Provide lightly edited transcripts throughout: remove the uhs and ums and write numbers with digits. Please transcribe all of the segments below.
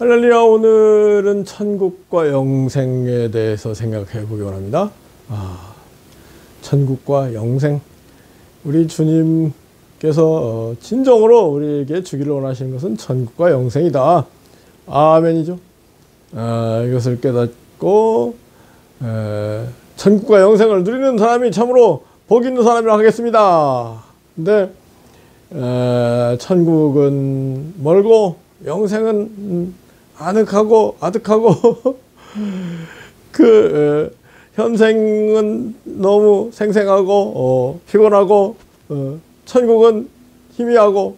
할렐루야. 오늘은 천국과 영생에 대해서 생각해 보기 원합니다. 천국과 영생. 우리 주님께서 진정으로 우리에게 주기를 원하시는 것은 천국과 영생이다. 아멘이죠. 이것을 깨닫고 천국과 영생을 누리는 사람이 참으로 복 있는 사람이라 하겠습니다. 근데 천국은 멀고 영생은 아득하고 현생은 너무 생생하고 피곤하고 천국은 희미하고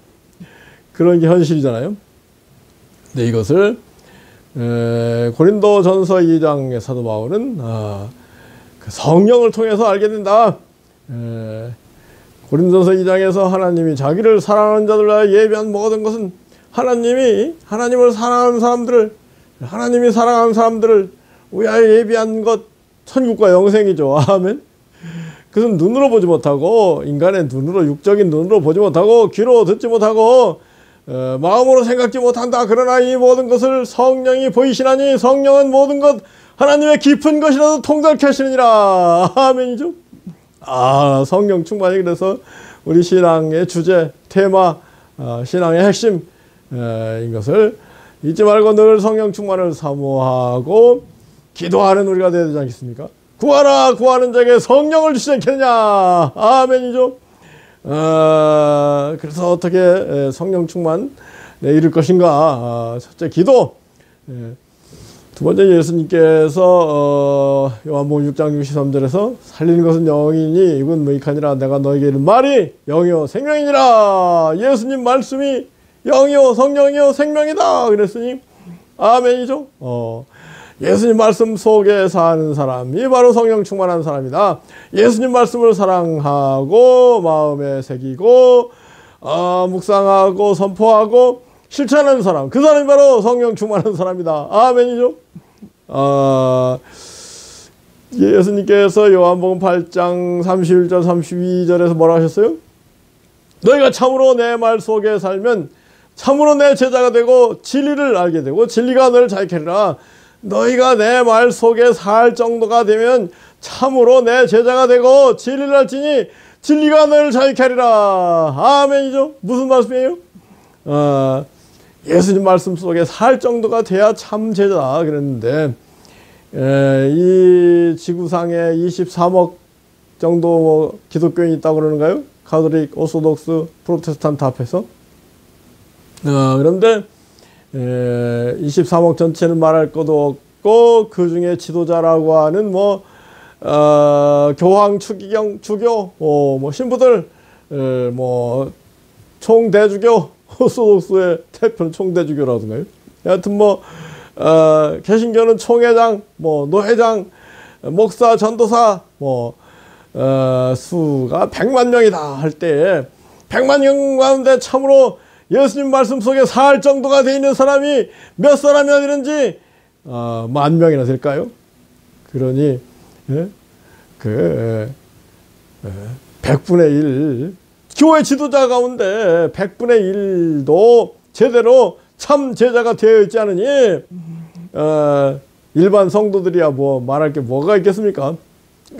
그런 게 현실이잖아요. 근데 이것을 고린도전서 2장의 사도 바울은 그 성령을 통해서 알게 된다. 고린도전서 2장에서 하나님이 자기를 사랑하는 자들과 예비한 모든 것은 하나님을 사랑하는 사람들을, 하나님이 사랑하는 사람들을 위하여 예비한 것, 천국과 영생이죠. 아멘. 그것은 눈으로 보지 못하고, 인간의 눈으로, 육적인 눈으로 보지 못하고, 귀로 듣지 못하고, 마음으로 생각지 못한다. 그러나 이 모든 것을 성령이 보이시나니 성령은 모든 것, 하나님의 깊은 것이라도 통달케 하시느니라. 아멘이죠. 성령 충만이 그래서 우리 신앙의 주제, 테마, 신앙의 핵심, 이것을 잊지 말고 늘 성령 충만을 사모하고 기도하는 우리가 되어야 되지 않겠습니까? 구하라 구하는 자에게 성령을 주시지 않겠느냐. 아멘이죠. 그래서 어떻게 성령 충만에 이룰 것인가. 첫째 기도. 두 번째 예수님께서 요한복음 6장 63절에서 살리는 것은 영이니 이건 무익하니라. 내가 너에게 이른 말이 영이요 생명이니라. 예수님 말씀이 영이요 성령이요 생명이다 그랬으니 아멘이죠. 예수님 말씀 속에 사는 사람이 바로 성령 충만한 사람이다. 예수님 말씀을 사랑하고 마음에 새기고 묵상하고 선포하고 실천하는 사람, 그 사람이 바로 성령 충만한 사람이다. 아멘이죠. 예수님께서 요한복음 8장 31절 32절에서 뭐라 하셨어요? 너희가 참으로 내 말 속에 살면 참으로 내 제자가 되고 진리를 알게 되고 진리가 너를 자유케 하리라. 너희가 내 말 속에 살 정도가 되면 참으로 내 제자가 되고 진리를 알지니 진리가 너를 자유케 하리라. 아멘이죠. 무슨 말씀이에요? 예수님 말씀 속에 살 정도가 돼야 참 제자다 그랬는데 이 지구상에 23억 정도 기독교인이 있다고 그러는가요? 가톨릭, 오소독스, 프로테스탄트 합해서. 그런데 23억 전체는 말할 것도 없고 그 중에 지도자라고 하는 교황, 추기경, 주교, 신부들, 총대주교, 오소독스의 대표는 총대주교라든가요. 여하튼 개신교는 총회장, 노회장, 목사, 전도사, 수가 100만 명이다 할 때 100만 명 가운데 참으로 예수님 말씀 속에 살 정도가 되어 있는 사람이 몇 사람이나 되는지 10,000명이나 될까요? 그러니 100분의 1 교회 지도자 가운데 100분의 1도 제대로 참 제자가 되어 있지 않으니 일반 성도들이야 말할 게 뭐가 있겠습니까?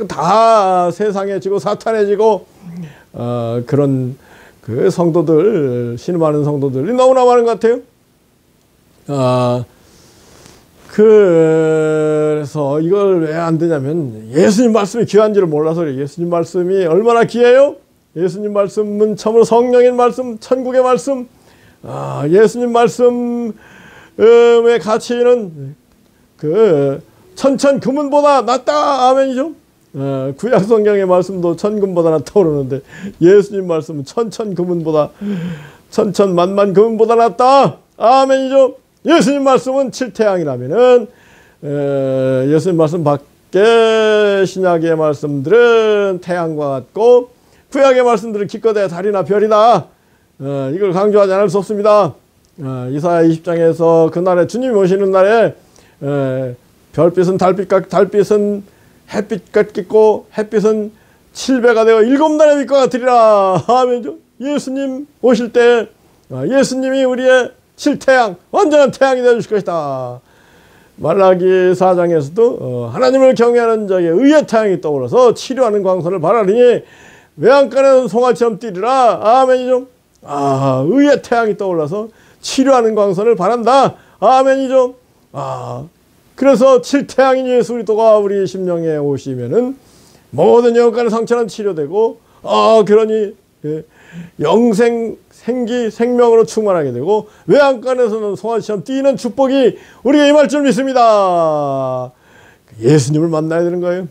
다 세상해지고 사탄해지고 그런 그 성도들, 신음하는 성도들이 너무나 많은 것 같아요. 그래서 이걸 왜 안 되냐면 예수님 말씀이 귀한지를 몰라서 그래요. 예수님 말씀이 얼마나 귀해요? 예수님 말씀은 참으로 성령의 말씀, 천국의 말씀, 예수님 말씀의 가치는 천천 금은보다 낫다. 아멘이죠. 구약 성경의 말씀도 천금보다 낫다고 그러는데 예수님 말씀은 천천 금은보다 천천만만 금은보다 낫다. 아멘이죠. 예수님 말씀은 칠태양이라면은 예수님 말씀 밖에 신약의 말씀들은 태양과 같고 구약의 말씀들은 기껏해야 달이나 별이다. 이걸 강조하지 않을 수 없습니다. 이사야 20장에서 그날에 주님이 오시는 날에 별빛은 달빛은 햇빛 같겠고 햇빛은 7배가 되어 7날의 빛과 같으리라. 아멘이죠. 예수님 오실 때 예수님이 우리의 실태양, 완전한 태양이 되어주실 것이다. 말라기 4장에서도 하나님을 경외하는 자에게 의의 태양이 떠올라서 치료하는 광선을 발하리니 외양간에는 송아지처럼 뛰리라. 아멘이죠. 의의 태양이 떠올라서 치료하는 광선을 발한다. 아멘이죠. 그래서 칠태양인 예수 그리스도가 우리 심령에 오시면은 모든 영간의 상처는 치료되고 그러니 영생, 생기, 생명으로 충만하게 되고 외양간에서는 송아지처럼 뛰는 축복이 우리가 임할 줄 믿습니다. 예수님을 만나야 되는 거예요.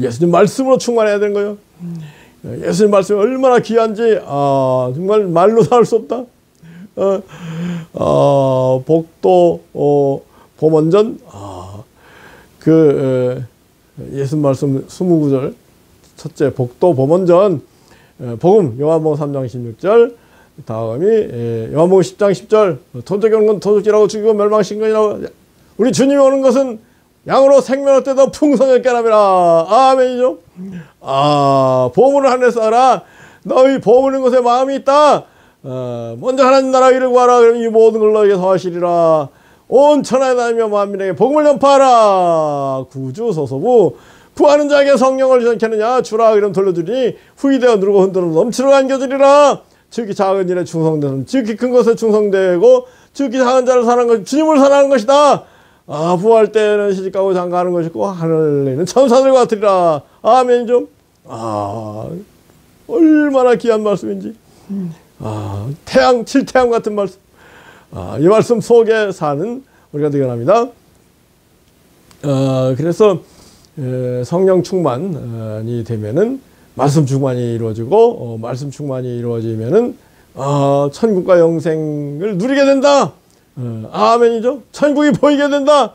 예수님 말씀으로 충만해야 되는 거예요. 예수님 말씀이 얼마나 귀한지 정말 말로 다 할 수 없다. 복도 범원전 예수 말씀 20구절 첫째 복도 범원전 복음 요한복음 3장 16절 다음이 요한복음 10장 10절 도적이 오는 건 도적질하고 죽이고 멸망시킨 것이라고 우리 주님이 오는 것은 양으로 생명을 떼더 풍성하게 하라. 아멘이죠. 보물을 하늘에서 하라. 너희 보물인 것에 마음이 있다. 먼저 하나님 나라 일을 구하라. 그러면 이 모든 걸 너희에게 더하시리라. 온 천하에 다니며 만민에게 복음을 전파하라. 구주 소서부 구하는 자에게 성령을 주지 않겠느냐. 주라 그럼 돌려주리니 후이되어 누르고 흔들어 넘치러 안겨주리라. 지극히 작은 일에 충성되는 지극히 큰 것에 충성되고 지극히 작은 자를 사랑하는 것 주님을 사랑하는 것이다. 부활 때는 시집가고 장가하는 것이고 하늘에는 천사들과 같으리라. 아멘이죠. 얼마나 귀한 말씀인지. 태양, 칠태양 같은 말씀. 이 말씀 속에 사는 우리가 되기 바랍니다. 그래서 성령 충만이 되면은 말씀 충만이 이루어지고 말씀 충만이 이루어지면은 천국과 영생을 누리게 된다. 아멘이죠. 천국이 보이게 된다.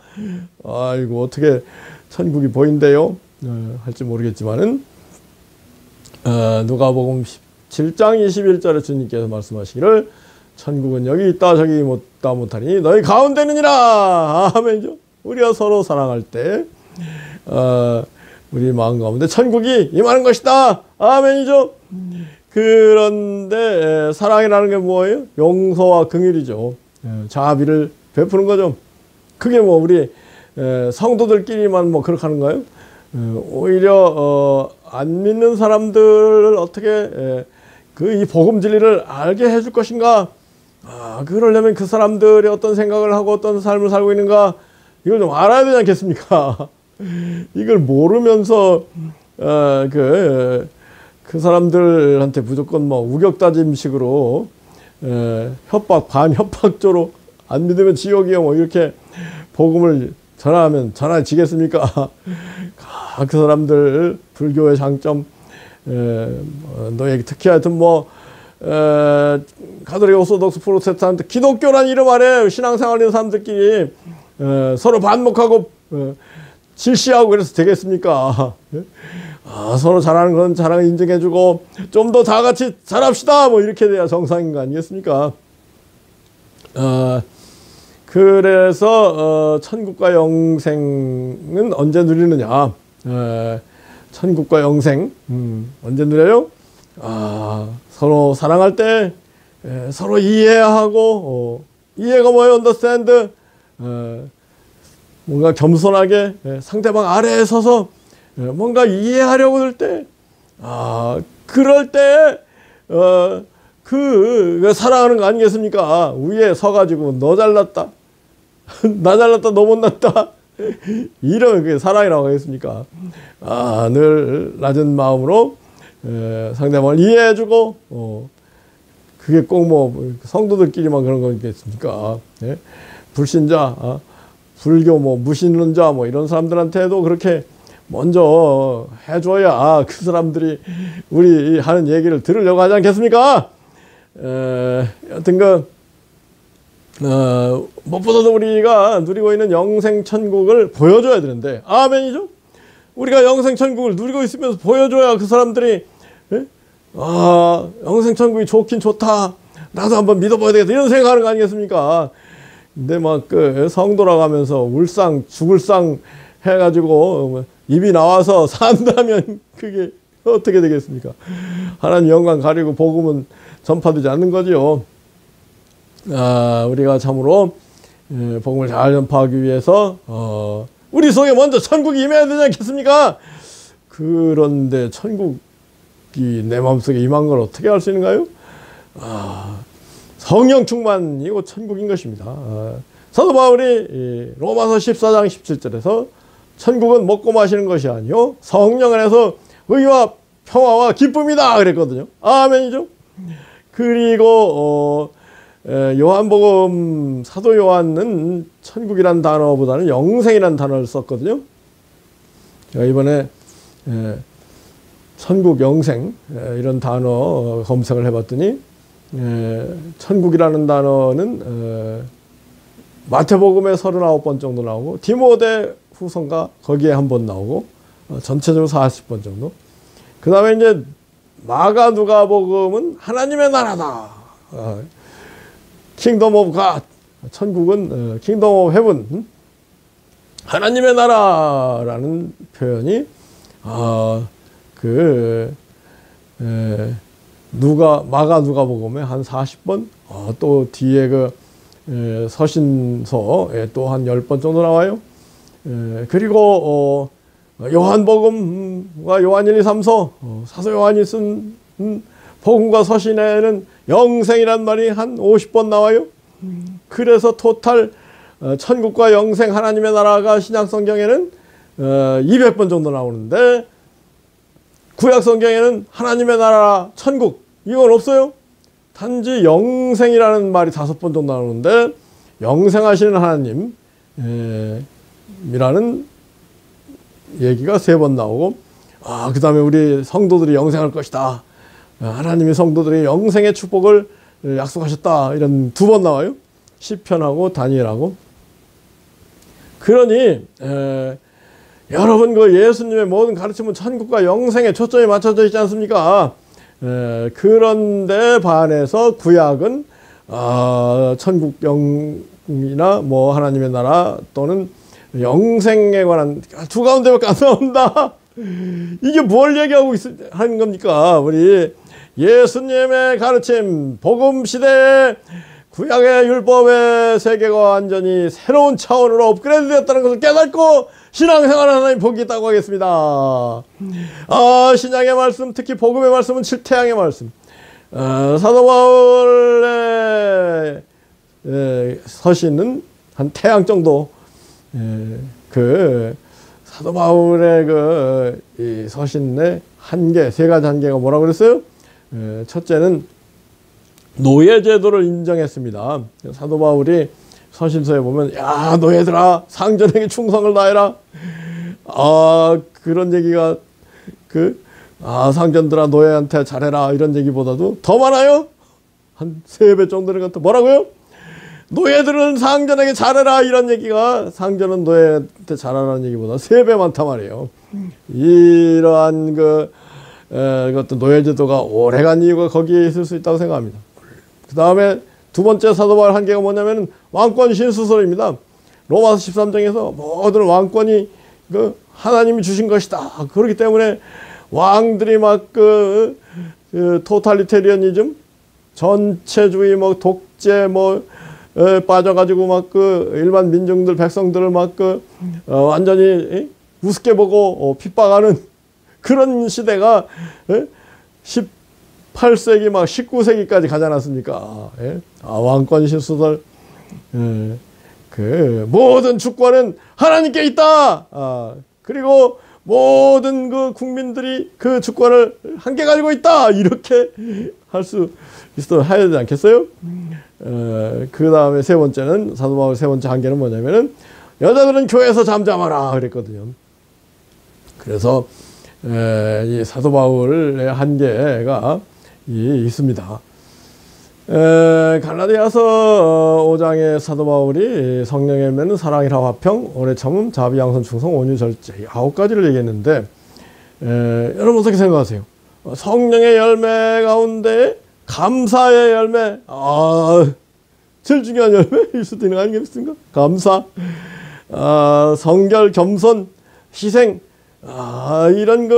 아이고 어떻게 천국이 보인대요? 할지 모르겠지만은 누가복음 7장 21절에 주님께서 말씀하시기를 천국은 여기 있다 저기 있다 못하니 너희 가운데는이라. 아멘이죠. 우리가 서로 사랑할 때 우리 마음 가운데 천국이 임하는 것이다. 아멘이죠. 그런데 사랑이라는 게 뭐예요? 용서와 긍휼이죠. 자비를 베푸는 거죠. 그게 뭐 우리 성도들끼리만 뭐 그렇게 하는가요? 오히려 안 믿는 사람들을 어떻게 이 복음 진리를 알게 해줄 것인가? 그러려면 그 사람들이 어떤 생각을 하고 어떤 삶을 살고 있는가 이걸 좀 알아야 되지 않겠습니까? 이걸 모르면서 그 사람들한테 무조건 뭐 우격다짐식으로 협박 반협박조로 안 믿으면 지옥이요 뭐 이렇게 복음을 전하면 전해지겠습니까? 그 사람들 불교의 장점 너에게 특히 하여튼 뭐 가톨릭 오소독스 프로테스탄트 기독교란 이름 아래 신앙생활 하는 사람들끼리 서로 반목하고 질시하고 그래서 되겠습니까? 서로 잘하는 건 잘하는 인정해주고 좀 더 다 같이 잘합시다 뭐 이렇게 돼야 정상인 거 아니겠습니까? 그래서 천국과 영생은 언제 누리느냐? 천국과 영생 언제 누려요? 서로 사랑할 때 서로 이해하고 이해가 뭐예요? understand 뭔가 겸손하게 상대방 아래에 서서 뭔가 이해하려고 들 때 그럴 때 사랑하는 거 아니겠습니까? 위에 서가지고 너 잘났다 나 잘났다 너 못났다 이러면 그게 사랑이라고 하겠습니까? 늘 낮은 마음으로 상대방을 이해해주고 그게 꼭 뭐 성도들끼리만 그런 거겠습니까? 불신자 불교 뭐 무신론자 뭐 이런 사람들한테도 그렇게 먼저 해줘야 그 사람들이 우리 하는 얘기를 들으려고 하지 않겠습니까? 여튼 무엇보다도 우리가 누리고 있는 영생천국을 보여줘야 되는데 아멘이죠? 우리가 영생천국을 누리고 있으면서 보여줘야 그 사람들이 영생천국이 좋긴 좋다 나도 한번 믿어봐야 되겠다 이런 생각하는 거 아니겠습니까? 근데 막 성도라고 하면서 울상 죽을상 해가지고 입이 나와서 산다면 그게 어떻게 되겠습니까? 하나님 영광 가리고 복음은 전파되지 않는 거죠. 우리가 참으로 복음을 잘 전파하기 위해서 우리 속에 먼저 천국이 임해야 되지 않겠습니까? 그런데 천국이 내 마음속에 임한 걸 어떻게 알 수 있는가요? 성령 충만이 곧 천국인 것입니다. 사도 바울이 로마서 14장 17절에서 천국은 먹고 마시는 것이 아니요 성령 안에서 의와 평화와 기쁨이다 그랬거든요. 아멘이죠. 그리고 요한복음 사도 요한은 천국이란 단어보다는 영생이란 단어를 썼거든요. 제가 이번에 천국 영생 이런 단어 검색을 해봤더니 천국이라는 단어는 마태복음에 39번 정도 나오고 디모데 후서인가 거기에 한 번 나오고 전체적으로 40번 정도. 그 다음에 이제 마가 누가복음은 하나님의 나라다. 킹덤 오브 갓. 천국은 킹덤 오브 헤븐. 하나님의 나라라는 표현이 마가 누가복음에 한 40번, 또 뒤에 서신서에 또 한 10번 정도 나와요. 그리고 요한복음과 요한 1, 2, 3서 사도 요한이 쓴 복음과 서신에는 영생이란 말이 한 50번 나와요. 그래서 토탈 천국과 영생 하나님의 나라가 신약 성경에는 200번 정도 나오는데 구약 성경에는 하나님의 나라 천국 이건 없어요. 단지 영생이라는 말이 5번 정도 나오는데 영생하시는 하나님이라는 얘기가 3번 나오고 그 다음에 우리 성도들이 영생할 것이다. 하나님이 성도들이 영생의 축복을 약속하셨다. 이런 2번 나와요. 시편하고 다니엘하고. 그러니 여러분 예수님의 모든 가르침은 천국과 영생에 초점이 맞춰져 있지 않습니까? 그런데 반해서 구약은 천국 영이나 뭐 하나님의 나라 또는 영생에 관한 2가운데밖에 안 나온다. 이게 뭘 얘기하고 하는 겁니까? 우리 예수님의 가르침 복음 시대에 구약의 율법의 세계가 완전히 새로운 차원으로 업그레이드 되었다는 것을 깨닫고 신앙생활을 하나님 복이 있다고 하겠습니다. 신약의 말씀, 특히 복음의 말씀은 7태양의 말씀. 사도 바울의 서신은 한 태양 정도. 사도 바울의 이 서신의 한계, 3가지 한계가 뭐라고 그랬어요? 첫째는 노예제도를 인정했습니다. 사도 바울이 서신서에 보면 야 노예들아 상전에게 충성을 다해라. 그런 얘기가 상전들아 노예한테 잘해라 이런 얘기보다도 더 많아요. 한 3배 정도는 같아. 뭐라고요? 노예들은 상전에게 잘해라 이런 얘기가 상전은 노예한테 잘하라는 얘기보다 3배 많단 말이에요. 이러한 그것도 노예제도가 오래간 이유가 거기에 있을 수 있다고 생각합니다. 그 다음에 2번째 사도 바울 한계가 뭐냐면 왕권 신수설입니다. 로마서 13장에서 모든 왕권이 하나님이 주신 것이다. 그렇기 때문에 왕들이 막 토탈리테리언이즘, 전체주의, 독재, 빠져가지고 막 일반 민중들, 백성들을 막 완전히 우습게 보고 핍박하는 그런 시대가 18세기 막 19세기까지 가지 않았습니까? 왕권 신수설. 모든 주권은 하나님께 있다. 그리고 모든 국민들이 그 주권을 함께 가지고 있다. 이렇게 할 수 해야 되지 않겠어요? 그 다음에 3번째는 사도 바울 3번째 한계는 뭐냐면은 여자들은 교회에서 잠잠하라 그랬거든요. 그래서 이 사도 바울의 한계가 있습니다. 갈라디아서 5장의 사도 바울이 성령의 열매는 사랑이라 화평, 오래 참음, 자비, 양선, 충성, 온유, 절제 9가지를 얘기했는데 여러분 어떻게 생각하세요? 성령의 열매 가운데 감사의 열매, 제일 중요한 열매일 수도 있는 거 아니겠습니까? 감사, 성결, 겸손, 희생, 이런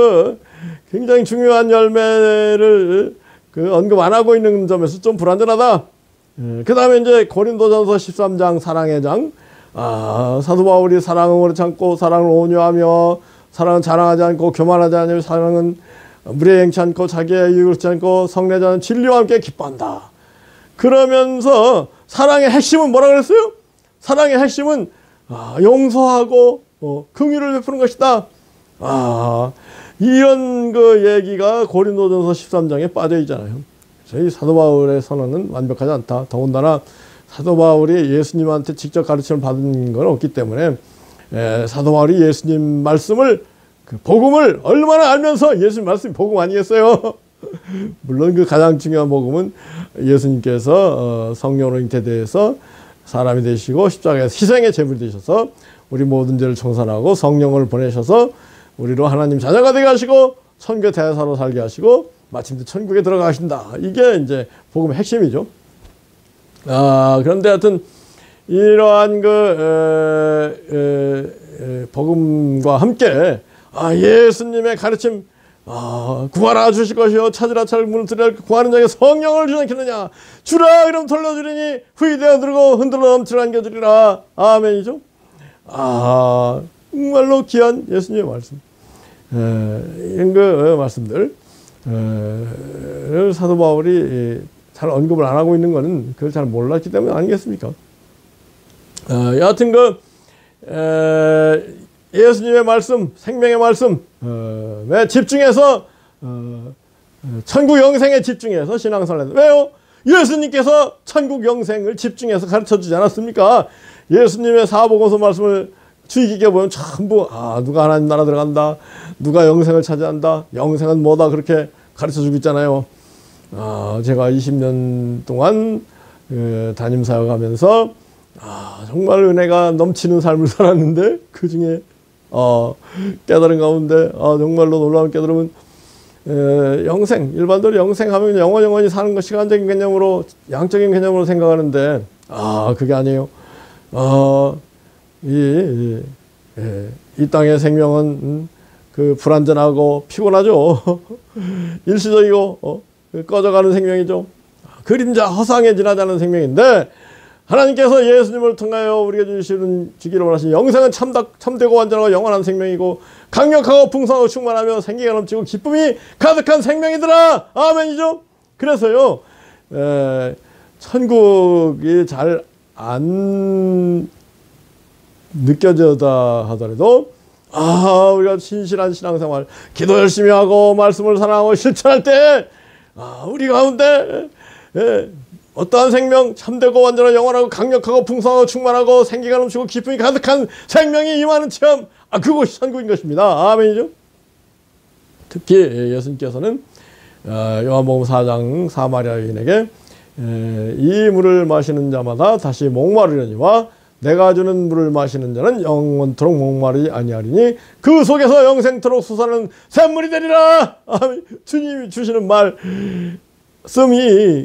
굉장히 중요한 열매를 언급 안 하고 있는 점에서 좀 불완전하다. 그 다음에 이제 고린도전서 13장 사랑의 장. 사도 바울이 사랑은 오래 참고 사랑을 온유하며 사랑은 자랑하지 않고 교만하지 않으며 사랑은 무례 행치 않고 자기의 이익을 얻지 않고 성내자는 진리와 함께 기뻐한다. 그러면서 사랑의 핵심은 뭐라 그랬어요? 사랑의 핵심은 용서하고 긍휼을 베푸는 것이다. 이런 그 얘기가 고린도전서 13장에 빠져 있잖아요. 저희 사도 바울의 선언은 완벽하지 않다. 더군다나 사도 바울이 예수님한테 직접 가르침을 받은 건 없기 때문에 사도 바울이 예수님 말씀을 그 복음을 얼마나 알면서 예수님 말씀이 복음 아니겠어요? 물론 그 가장 중요한 복음은 예수님께서 성령으로 잉태되어서 사람이 되시고 십자가에서 희생의 제물이 되셔서 우리 모든 죄를 청산하고 성령을 보내셔서 우리로 하나님 자녀가 되게 하시고 천국의 대사로 살게 하시고 마침내 천국에 들어가신다. 이게 이제 복음의 핵심이죠. 그런데 하여튼 이러한 복음과 함께 예수님의 가르침 구하라 주실 것이요 찾으라 찾을 문을 두드리라 구하는 자에게 성령을 주지 않겠느냐 주라 그럼 돌려주리니 후이되어 들고 흔들어 넘치려 안겨주리라. 아멘이죠. 정말로 귀한 예수님의 말씀. 이런 그 말씀들 사도 바울이 잘 언급을 안 하고 있는 거는 그걸 잘 몰랐기 때문에 아니겠습니까? 여하튼 예수님의 말씀, 생명의 말씀에 집중해서 천국 영생에 집중해서 신앙생활을 했는데 왜요? 예수님께서 천국 영생을 집중해서 가르쳐주지 않았습니까? 예수님의 사복음서 말씀을 주의 깊게 보면 전부 누가 하나님 나라 들어간다, 누가 영생을 차지한다, 영생은 뭐다 그렇게 가르쳐주고 있잖아요. 제가 20년 동안 담임 사역하면서 정말 은혜가 넘치는 삶을 살았는데 그 중에 깨달은 가운데 정말로 놀라운 깨달음은 영생, 일반적으로 영생하면 영원히 사는 것, 시간적인 개념으로 양적인 개념으로 생각하는데 그게 아니에요. 이 땅의 생명은 그 불완전하고 피곤하죠. 일시적이고 꺼져가는 생명이죠. 그림자 허상에 지나자는 생명인데 하나님께서 예수님을 통하여 우리에게 주기를 원하신 영생은 참되고 완전하고 영원한 생명이고 강력하고 풍성하고 충만하며 생기가 넘치고 기쁨이 가득한 생명이더라. 아멘이죠. 그래서요 천국이 잘 안 느껴져다 하더라도 우리가 신실한 신앙생활 기도 열심히 하고 말씀을 사랑하고 실천할 때 우리 가운데 어떠한 생명 참되고 완전한 영원하고 강력하고 풍성하고 충만하고 생기가 넘치고 기쁨이 가득한 생명이 임하는 체험 그것이 천국인 것입니다. 아멘이죠. 특히 예수님께서는 요한복음 4장 사마리아 여인에게 이 물을 마시는 자마다 다시 목마르려니와 내가 주는 물을 마시는 자는 영원토록 목마르지 아니하리니 그 속에서 영생토록 솟아나는 샘물이 되리라. 주님이 주시는 말씀이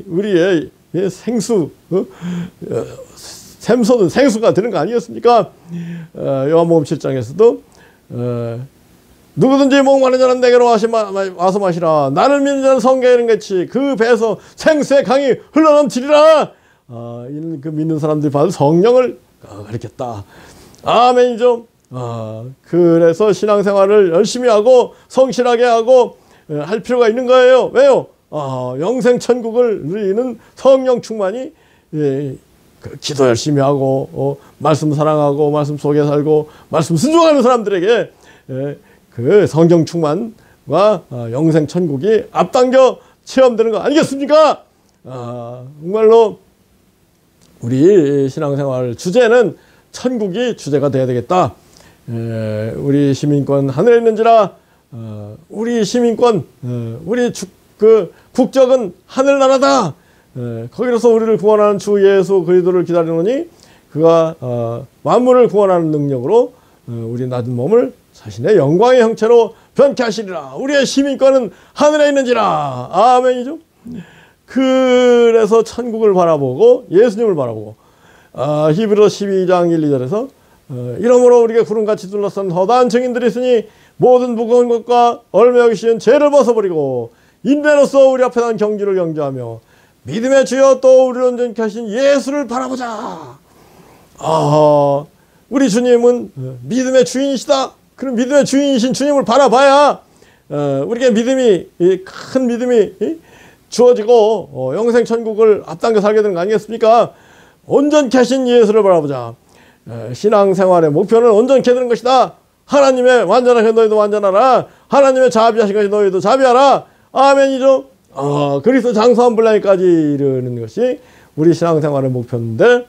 우리의 생수, 샘솟는 생수가 되는 거 아니겠습니까? 요한복음 7장에서도 누구든지 목마른 자는 내게로 와서 마시라. 나를 믿는 자는 성경에 이른 같이 그 배에서 생수의 강이 흘러넘치리라. 이는 그 믿는 사람들이 받을 성령을 가르쳤다. 아멘이죠. 그래서 신앙생활을 열심히 하고 성실하게 하고 할 필요가 있는 거예요. 왜요? 영생 천국을 누리는 성령 충만이 기도 열심히 하고 말씀 사랑하고 말씀 속에 살고 말씀 순종하는 사람들에게 그 성령 충만과 영생 천국이 앞당겨 체험되는 거 아니겠습니까? 정말로 우리 신앙생활 주제는 천국이 주제가 돼야 되겠다. 우리 시민권 하늘에 있는지라 우리 시민권 우리 국적은 하늘나라다. 거기로서 우리를 구원하는 주 예수 그리스도를 기다리노니 그가 만물을 구원하는 능력으로 우리 낮은 몸을 자신의 영광의 형체로 변케 하시리라. 우리의 시민권은 하늘에 있는지라. 아멘이죠. 그래서 천국을 바라보고 예수님을 바라보고 히브리서 12장 1, 2절에서 이러므로 우리가 구름같이 둘러싼 허다한 증인들이 있으니 모든 무거운 것과 얼매하기 쉬운 죄를 벗어버리고 인내로서 우리 앞에 난 경주를 경주하며 믿음의 주여 또 우리를 온전케 하신 예수를 바라보자. 우리 주님은 믿음의 주인이시다. 그럼 믿음의 주인이신 주님을 바라봐야 우리에게 믿음이, 큰 믿음이 주어지고 영생 천국을 앞당겨 살게 되는 거 아니겠습니까? 온전케 하신 예수를 바라보자. 신앙생활의 목표는 온전케 되는 것이다. 하나님의 완전하신 너희도 완전하라. 하나님의 자비하신 것이 너희도 자비하라. 아멘이죠. 그리스도 장사한 분량까지 이르는 것이 우리 신앙생활의 목표인데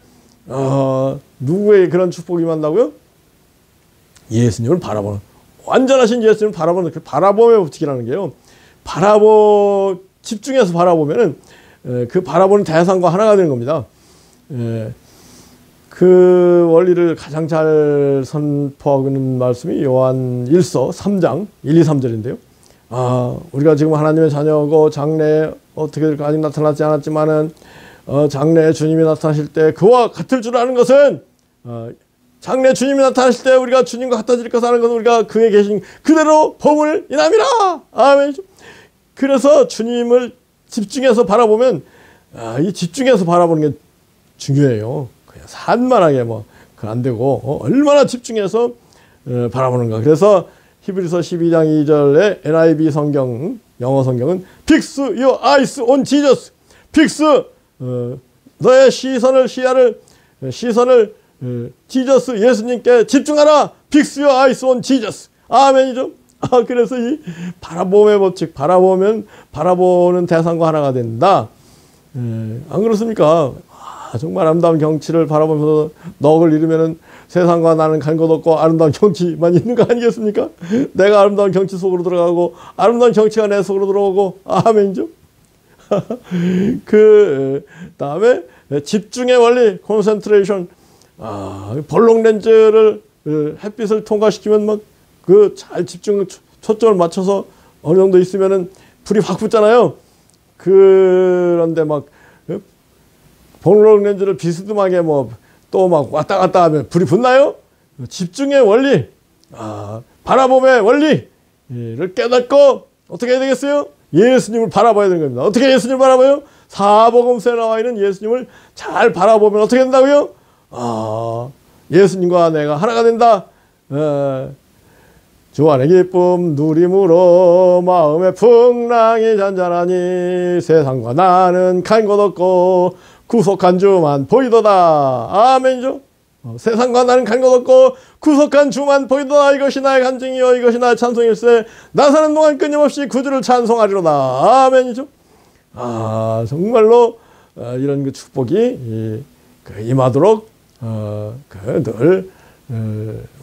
누구의 그런 축복이 만나고요? 예수님을 바라보는, 완전하신 예수님을 바라보는, 그 바라봄의 법칙이라는 게요. 집중해서 바라보면은 그 바라보는 대상과 하나가 되는 겁니다. 그 원리를 가장 잘 선포하는 말씀이 요한 1서 3장 1, 2, 3절인데요. 우리가 지금 하나님의 자녀고 장래에 어떻게 될까 아직 나타나지 않았지만은 장래에 주님이 나타나실 때 그와 같을 줄 아는 것은 장래 주님이 나타나실 때 우리가 주님과 같아질 것을 아는 것은 우리가 그에 계신 그대로 복을 인함이라. 아멘. 그래서 주님을 집중해서 바라보면 이 집중해서 바라보는 게 중요해요. 그냥 산만하게 안 되고 얼마나 집중해서 바라보는가. 그래서 히브리서 12장 2절에 NIV 성경, 영어 성경은 Fix your eyes on Jesus. Fix 너의 시선을 지저스 예수님께 집중하라. Fix your eyes on Jesus. 아멘이죠. 그래서 이 바라봄의 법칙, 바라보는 대상과 하나가 된다. 안 그렇습니까? 정말 아름다운 경치를 바라보면서 넋을 잃으면은 세상과 나는 간 것 없고 아름다운 경치만 있는 거 아니겠습니까? 내가 아름다운 경치 속으로 들어가고 아름다운 경치가 내 속으로 들어오고 아멘이죠. 그 다음에 집중의 원리, 콘센트레이션. 볼록 렌즈를 햇빛을 통과시키면 잘 초점을 맞춰서 어느 정도 있으면은 불이 확 붙잖아요. 그런데 볼록 렌즈를 비스듬하게 또 왔다 갔다 하면 불이 붙나요? 집중의 원리, 바라봄의 원리를 깨닫고 어떻게 해야 되겠어요? 예수님을 바라봐야 되는 겁니다. 어떻게 예수님을 바라봐요? 사복음서에 나와 있는 예수님을 잘 바라보면 어떻게 된다고요? 예수님과 내가 하나가 된다. 주 안의 기쁨 누림으로 마음의 풍랑이 잔잔하니 세상과 나는 간 것 없고 구속한 주만 보이도다. 아멘이죠. 세상과 나는 간 것 없고 구속한 주만 보이도다. 이것이 나의 간증이요 이것이 나의 찬송일세. 나 사는 동안 끊임없이 구주를 찬송하리로다. 아멘이죠. 정말로 이런 축복이 임하도록 늘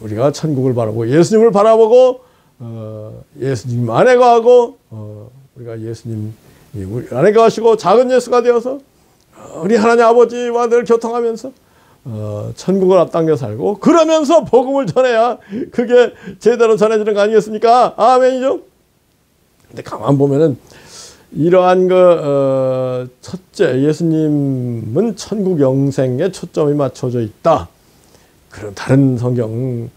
우리가 천국을 바라보고 예수님을 바라보고 예수님 안에 거하고 우리가 예수님 우리 안에 거하시고 작은 예수가 되어서 우리 하나님 아버지와 늘 교통하면서 천국을 앞당겨 살고 그러면서 복음을 전해야 그게 제대로 전해지는 거 아니겠습니까? 아멘이죠. 근데 가만 보면은 이러한 첫째 예수님은 천국 영생에 초점이 맞춰져 있다. 그런 다른 성경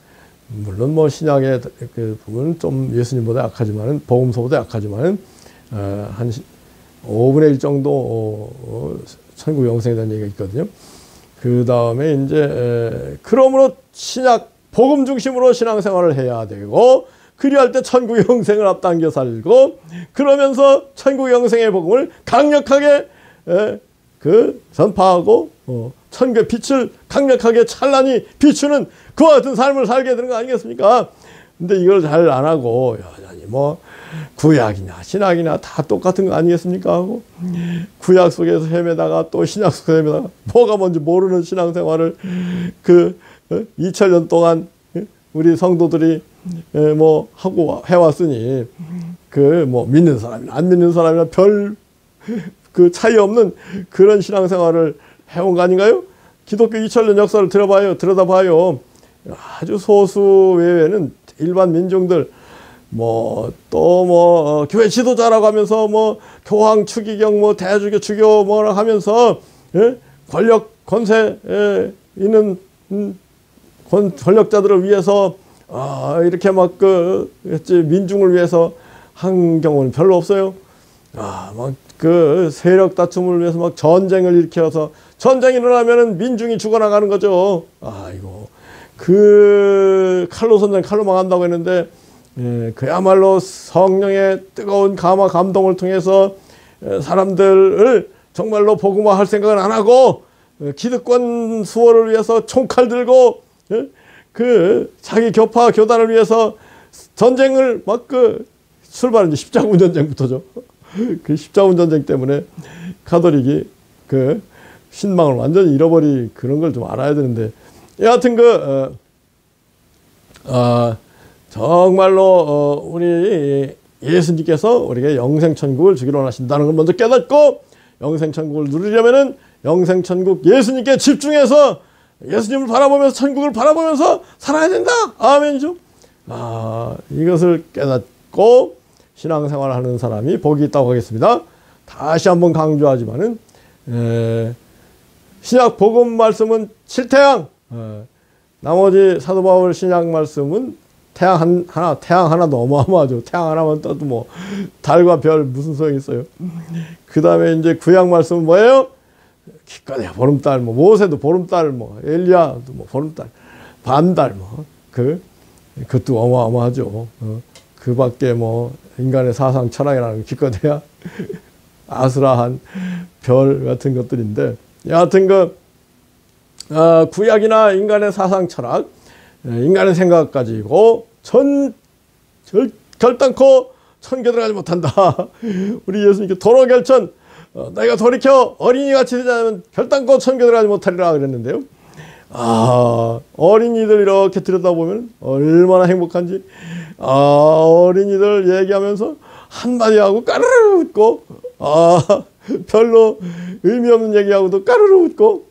물론 신약의 그 부분은 좀 예수님보다 약하지만은 복음서보다 약하지만은 한 5분의 1 정도 천국 영생에 대한 얘기가 있거든요. 그 다음에 이제 그러므로 신약 복음 중심으로 신앙생활을 해야 되고 그리할 때 천국 영생을 앞당겨 살고 그러면서 천국 영생의 복음을 강력하게 선포하고 천국의 빛을 강력하게 찬란히 비추는 그와 같은 삶을 살게 되는 거 아니겠습니까? 근데 이걸 잘 안 하고 여전히 구약이나 신약이나 다 똑같은 거 아니겠습니까? 하고 구약 속에서 헤매다가 또 신약 속에서 헤매다가 뭐가 뭔지 모르는 신앙생활을 2000년 동안 우리 성도들이 하고 해왔으니 믿는 사람이나 안 믿는 사람이나 별 차이 없는 그런 신앙생활을 해온 거 아닌가요? 기독교 2000년 역사를 들여다봐요. 아주 소수 외에는 일반 민중들 교회 지도자라고 하면서 교황 추기경 대주교 주교 하면서 권력 권세 있는 권력자들을 위해서 이렇게 민중을 위해서 한 경우는 별로 없어요. 막 그 세력 다툼을 위해서 막 전쟁을 일으켜서 전쟁이 일어나면은 민중이 죽어나가는 거죠. 아이고, 그 칼로 선전 칼로 망한다고 했는데, 그야말로 성령의 뜨거운 감화 감동을 통해서 사람들을 정말로 복음화할 생각은 안 하고 기득권 수호를 위해서 총칼 들고 그 자기 교파 교단을 위해서 전쟁을 막 그 출발한 십자군 전쟁부터죠. 그 십자군 전쟁 때문에 가톨릭이 그 신망을 완전히 잃어버리 그런 걸 좀 알아야 되는데, 여하튼 정말로 우리 예수님께서 우리에게 영생천국을 주기로 원하신다는 걸 먼저 깨닫고, 영생천국을 누리려면은 영생천국 예수님께 집중해서 예수님을 바라보면서 천국을 바라보면서 살아야 된다. 아멘이죠. 이것을 깨닫고 신앙생활을 하는 사람이 복이 있다고 하겠습니다. 다시 한번 강조하지만은 신약 복음 말씀은 7태양, 나머지 사도 바울 신약 말씀은 태양 하나도 어마어마하죠. 태양 하나만 떠도 뭐 달과 별 무슨 소용이 있어요. 그 다음에 이제 구약 말씀은 뭐예요? 기껏해야 보름달, 뭐 모세도 보름달, 뭐 엘리야도 뭐 보름달, 반달, 뭐 그것도 어마어마하죠. 그 밖에 뭐 인간의 사상 철학이라는 기껏해야 아스라한 별 같은 것들인데, 여하튼 구약이나 인간의 사상 철학, 인간의 생각 가지고 결단코 천교 들어가지 못한다. 우리 예수님께 도로 결천, 너희가 돌이켜 어린이같이 되지 않으면 결단코 천교 들어가지 못하리라 그랬는데요. 어린이들 이렇게 들여다보면 얼마나 행복한지. 어린이들 얘기하면서 한마디 하고 까르르 웃고, 별로 의미 없는 얘기하고도 까르르 웃고,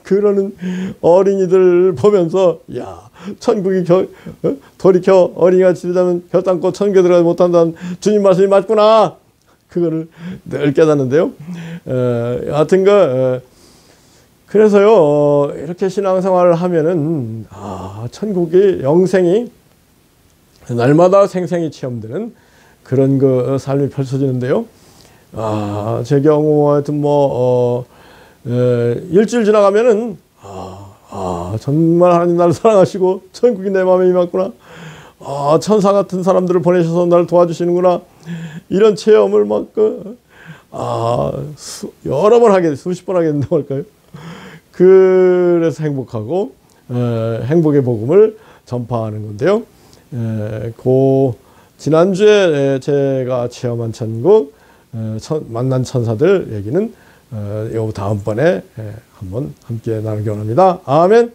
그러는 어린이들 보면서, 야, 천국이 돌이켜 어린이같이 되자면 결단코 천국에 들어가지 못한다는 주님 말씀이 맞구나. 그거를 늘 깨닫는데요. 여하튼 그래서요, 이렇게 신앙생활을 하면은, 천국이, 영생이 날마다 생생히 체험되는 그런 삶이 펼쳐지는데요. 제 경우 하여튼 일주일 지나가면은, 정말 하나님 나를 사랑하시고 천국이 내 마음에 임했구나. 천사 같은 사람들을 보내셔서 나를 도와주시는구나. 이런 체험을 여러 번 하게, 수십 번 하게 된다고 할까요? 그래서 행복하고, 행복의 복음을 전파하는 건데요. 지난주에 제가 체험한 천국, 만난 천사들 얘기는 다음번에 한번 함께 나누기 원합니다. 아멘.